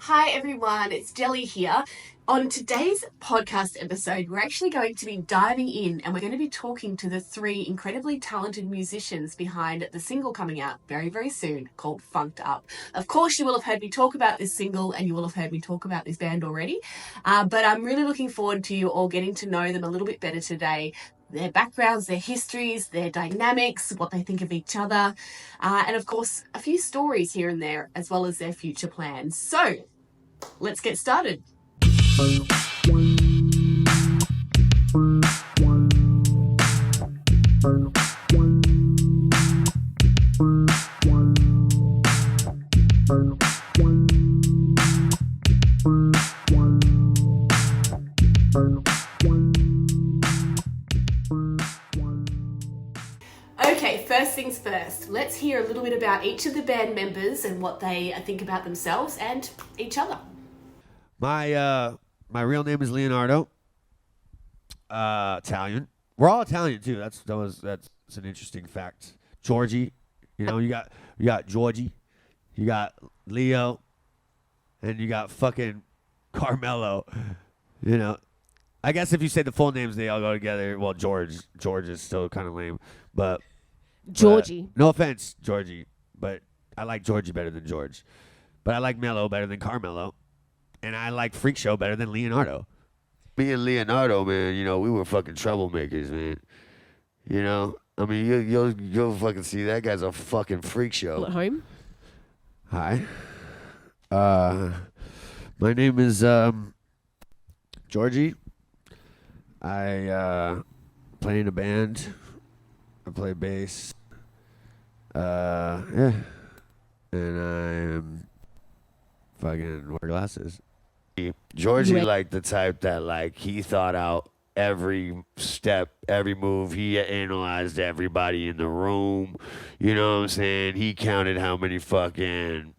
Hi everyone, it's Jelly here. On today's podcast episode, we're actually going to be diving in and we're going to be talking to the three incredibly talented musicians behind the single coming out very, very soon called Funked Up. Of course, you will have heard me talk about this single and you will have heard me talk about this band already, but I'm really looking forward to you all getting to know them a little bit better today. Their backgrounds, their histories, their dynamics, what they think of each other, and of course, a few stories here and there, as well as their future plans. So, let's get started. Okay, first things first. Let's hear a little bit about each of the band members and what they think about themselves and each other. My real name is Leonardo. Italian. We're all Italian too. That's an interesting fact. Georgie, you got Georgie, you got Leo, and you got fucking Carmelo. I guess if you say the full names, they all go together. Well, George is still kind of lame, but Georgie. No offense, Georgie, but I like Georgie better than George. But I like Mello better than Carmelo. And I like Freakshow better than Leonardo. Me and Leonardo, man, we were fucking troublemakers, man. I mean, you'll fucking see that guy's a fucking freak show. At home? Hi. My name is Georgie. I play in a band. I play bass. Yeah. And I fucking wear glasses. Georgie like the type that like he thought out every step, every move. He analyzed everybody in the room. You know what I'm saying? He counted how many fucking,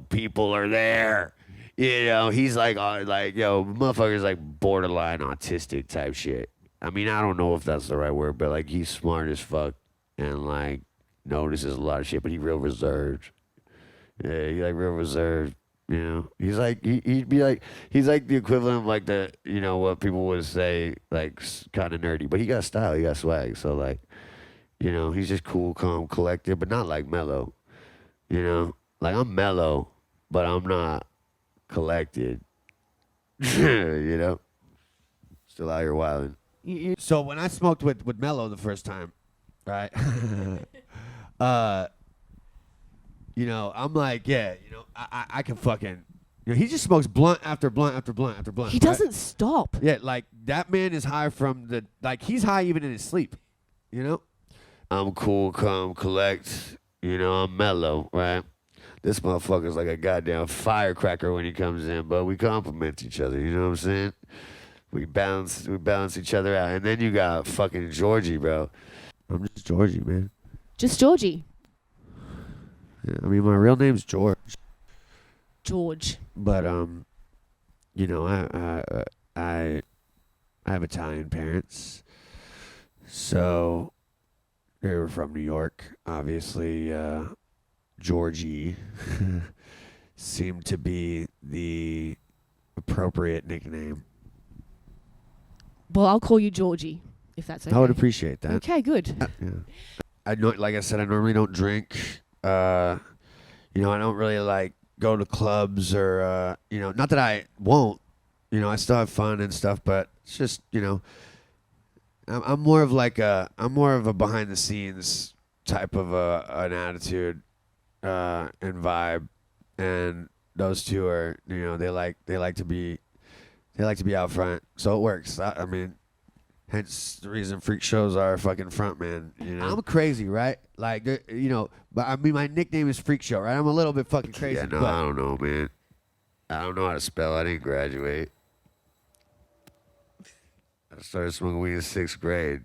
people are there. He's like motherfucker's like borderline autistic type shit. I mean, I don't know if that's the right word, but like he's smart as fuck and like notices a lot of shit, but he real reserved. Yeah, he like real reserved. He's like he'd be like he's like the equivalent of like the what people would say like kind of nerdy, but he got style, he got swag. So like he's just cool, calm, collected, but not like Mello. Like I'm mellow, but I'm not collected. Still out here wilding. So when I smoked with Mello the first time, right? I'm like, yeah, I can fucking, he just smokes blunt after blunt after blunt after blunt. He doesn't stop. Yeah, like that man is high he's high even in his sleep, I'm cool, calm, collect, I'm mellow, right? This motherfucker's like a goddamn firecracker when he comes in, but we complement each other, you know what I'm saying? We balance each other out. And then you got fucking Georgie, bro. I'm just Georgie, man. Just Georgie. Yeah, I mean, my real name's George. George. But I have Italian parents, so they were from New York. Obviously, Georgie seemed to be the appropriate nickname. Well, I'll call you Georgie, if that's okay. I would appreciate that. Okay, good. Yeah. I know, like I said, I normally don't drink. I don't really like go to clubs or not that I won't. I still have fun and stuff, but it's just I'm more of a behind the scenes type of an attitude and vibe, and those two are they like to be out front, so it works. I mean, hence the reason freak shows are fucking front man. I'm crazy, right? Like, but I mean, my nickname is Freak Show, right? I'm a little bit fucking crazy. Yeah, no, I don't know, man. I don't know how to spell. I didn't graduate. I started smoking weed in 6th grade.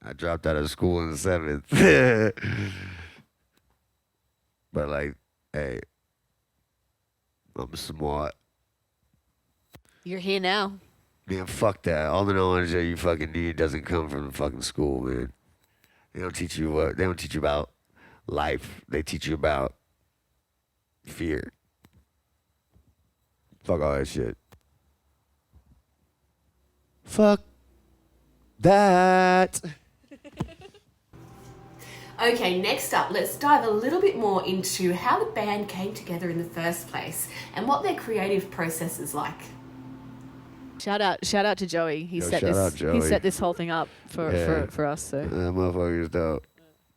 I dropped out of school in 7th. But like, hey, I'm smart. You're here now. Man, fuck that. All the knowledge that you fucking need doesn't come from the fucking school, man. They don't teach you about life. They teach you about fear. Fuck all that shit. Fuck that. Okay, next up, let's dive a little bit more into how the band came together in the first place and what their creative process is like. Shout out to Joey. He set shout this. out Joey. He set this whole thing up for us. So That motherfucker's dope.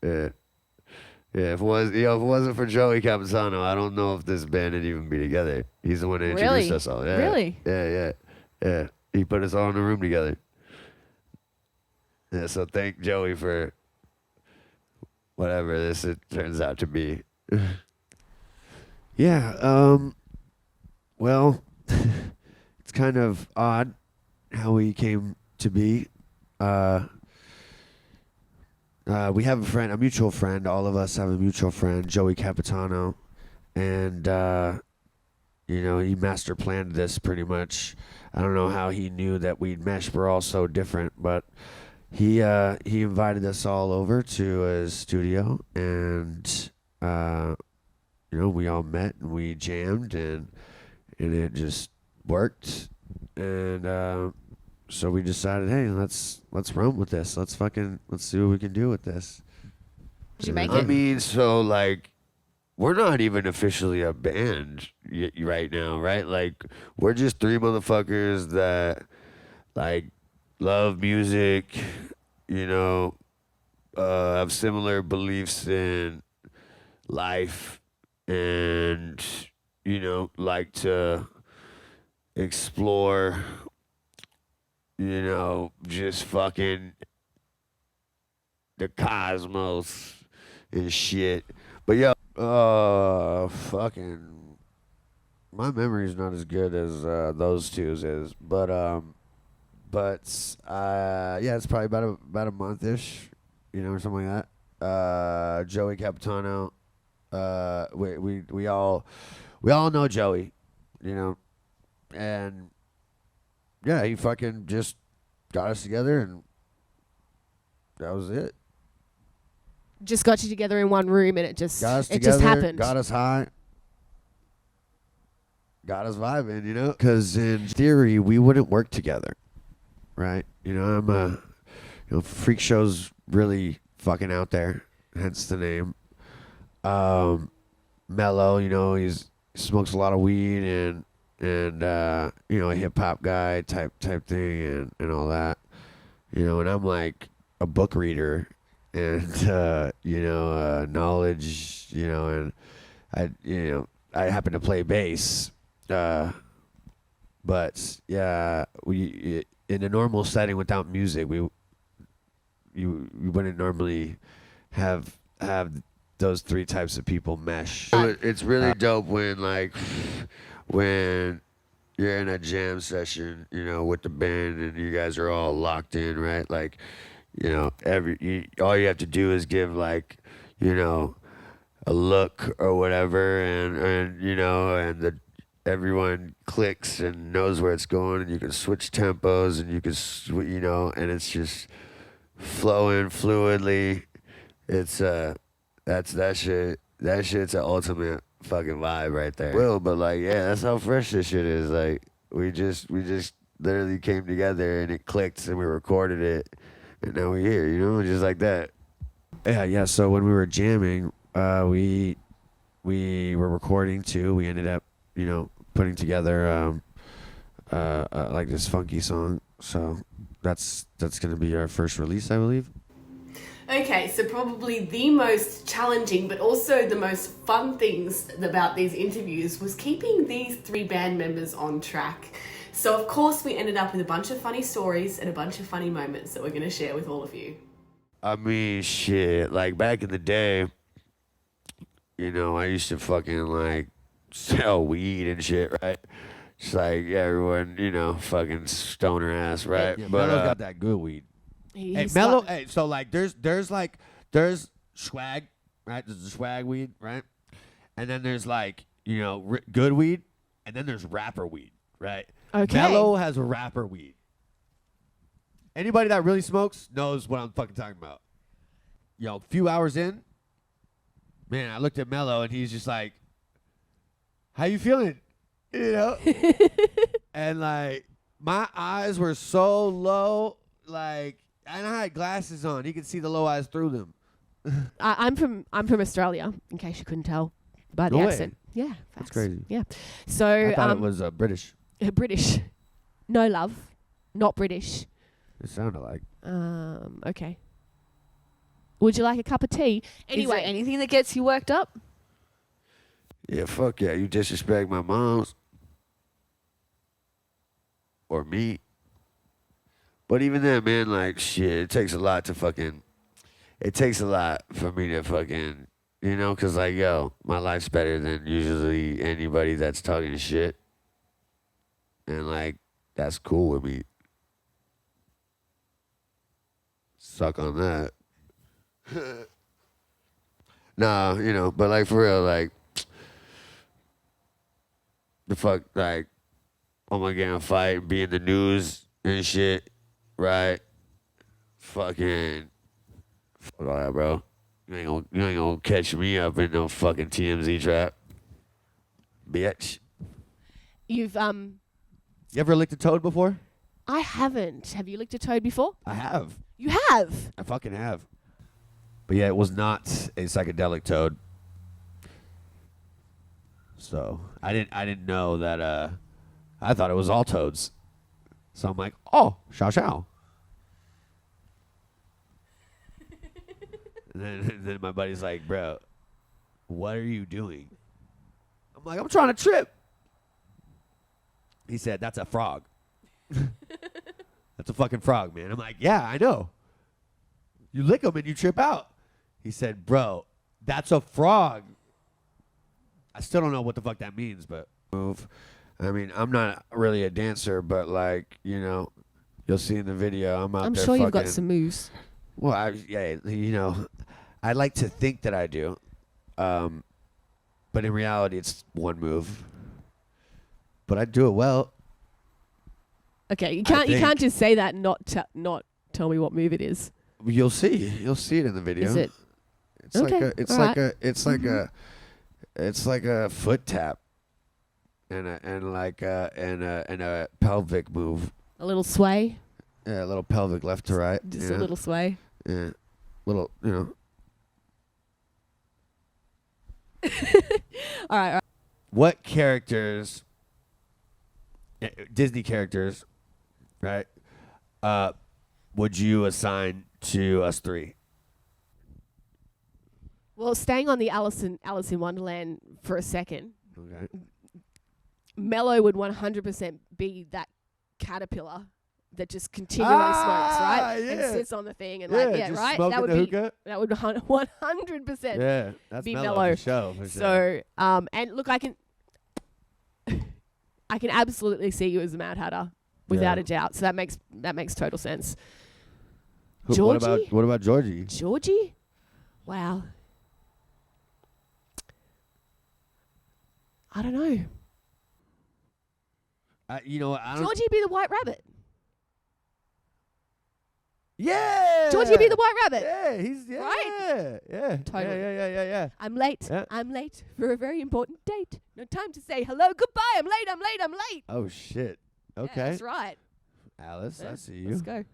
Yeah. Yeah, if it wasn't for Joey Capitano, I don't know if this band would even be together. He's the one that introduced us all. Yeah. Really? Yeah. He put us all in the room together. Yeah, so thank Joey for whatever this it turns out to be. Yeah, well, it's kind of odd how we came to be. We have a mutual friend. All of us have a mutual friend, Joey Capitano, and he master planned this pretty much. I don't know how he knew that we'd mesh. We're all so different, but he invited us all over to his studio, and we all met and we jammed, and it just worked, and so we decided, hey, let's run with this. Let's see what we can do with this. did you make I it? mean, so like, we're not even officially a band right now, right? Like, we're just three motherfuckers that like love music, have similar beliefs in life, and like to explore, just fucking the cosmos and shit. But fucking, my memory's not as good as those two's is, but it's probably about a month-ish, or something like that. Joey Capitano, we all know Joey, and yeah, he fucking just got us together, and that was it. Just got you together in one room, and it just Together, happened. Got us high. Got us vibing, Because in theory, we wouldn't work together, right? Freakshow's really fucking out there, hence the name. Mello, he smokes a lot of weed and a hip hop guy type thing and all that, and I'm like a book reader and knowledge, and I happen to play bass, but yeah, we in a normal setting without music, you wouldn't normally have those three types of people mesh. It's really dope when you're in a jam session, with the band, and you guys are all locked in, right? Like, all you have to do is give like, a look or whatever, and everyone clicks and knows where it's going, and you can switch tempos, and you can, and it's just flowing fluidly. It's that shit. That shit's an ultimate fucking vibe right there. But like, yeah, that's how fresh this shit is. Like, we just literally came together and it clicked and we recorded it, and now we're here, just like that. Yeah. So when we were jamming, we were recording too. We ended up, putting together like this funky song. So that's gonna be our first release, I believe. Okay, so probably the most challenging but also the most fun things about these interviews was keeping these three band members on track. So of course we ended up with a bunch of funny stories and a bunch of funny moments that we're going to share with all of you. I mean, shit, like back in the day, I used to fucking like sell weed and shit, right? Just like everyone, fucking stoner ass, right? Yeah, but Mello's got that good weed. Hey, He's Mello. got- Hey, so like, there's swag, right? There's the swag weed, right? And then there's like, good weed, and then there's rapper weed, right? Okay. Mello has a rapper weed. Anybody that really smokes knows what I'm fucking talking about. A few hours in, man, I looked at Mello and he's just like, "How you feeling?" You know? And like my eyes were so low, like, and I had glasses on. You could see the low eyes through them. I'm from Australia, in case you couldn't tell by the No way. accent. Yeah, facts. That's crazy. Yeah. So I thought it was British. British. No love. Not British. It sounded like. Okay. Would you like a cup of tea? Anyway, Is there anything that gets you worked up? Yeah, fuck yeah. You disrespect my mom's or me. But even then, man, like, shit, it takes a lot to fucking. It takes a lot for me to fucking, you know, because, like, yo, my life's better than usually anybody that's talking shit. And, like, that's cool with me. Suck on that. Nah, you know, but, like, for real, like, the fuck, like, I'm gonna get in a fight and be in the news and shit, right? Fucking, fuck all that, bro. You ain't gonna catch me up in no fucking TMZ trap, bitch. you've You ever licked a toad before? I haven't. Have you licked a toad before? I have. You have. I fucking have. But yeah, it was not a psychedelic toad. So I didn't know that. I thought it was all toads. So I'm like, oh, Xiao Xiao. and then my buddy's like, bro, what are you doing? I'm like, I'm trying to trip. He said, that's a frog. That's a fucking frog, man. I'm like, yeah, I know. You lick them and you trip out. He said, bro, that's a frog. I still don't know what the fuck that means, but. Move. I mean, I'm not really a dancer, but, like, you know, you'll see in the video, I'm out I'm there sure you've got fucking- some moves. Well, yeah, you know, I like to think that I do, but in reality, it's one move. But I do it well. Okay, you can't think- you can't just say that and not tell me what move it is. You'll see it in the video. Is it? It's Okay, like a, it's all like right. a, it's like a, it's like a foot tap, and a pelvic move. A little sway, Yeah, a little pelvic left to right. just yeah. a little sway. Yeah, little, you know. All right. What characters, Disney characters, right, would you assign to us three? Well, staying on the Alice in Wonderland for a second, Okay. Mello would 100% be that caterpillar that just continually smokes, right? Yeah. And sits on the thing and just right? smoking That would the be hookah. that would 100%. Yeah, that's be Mello Mello. for show. For sure. So, and look, I can absolutely see you as a Mad Hatter without Yeah. a doubt. So that makes total sense. What Georgie? about Georgie? Georgie? Wow. I don't know. You know what? I don't. Georgie be the White Rabbit. Yeah. Georgie be the White Rabbit. Yeah, he's Right? Yeah. Totally. Yeah. I'm late. Yeah. I'm late for a very important date. No time to say hello, goodbye. I'm late. Oh shit. Yeah, Okay. that's right. Alice, I Yeah, see you. Let's go.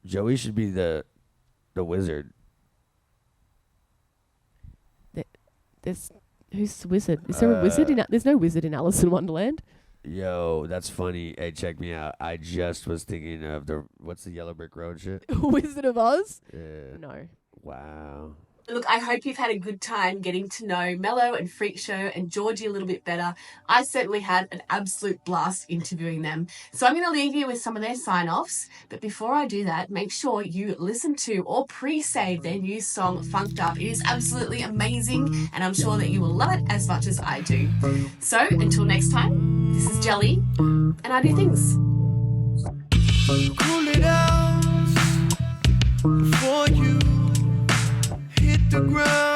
Joey should be the wizard. Who's the wizard? Is there a wizard in? There's no wizard in Alice in Wonderland. Yo, that's funny. Hey, check me out. I just was thinking of what's the Yellow Brick Road shit? Wizard of Oz? Yeah. No. Wow. Look, I hope you've had a good time getting to know Mello and Freakshow and Georgie a little bit better. I certainly had an absolute blast interviewing them. So I'm going to leave you with some of their sign-offs. But before I do that, make sure you listen to or pre-save their new song, Funked Up. It is absolutely amazing, and I'm sure that you will love it as much as I do. So until next time, this is Jelly, and I do things. Cool it out before you hit the ground.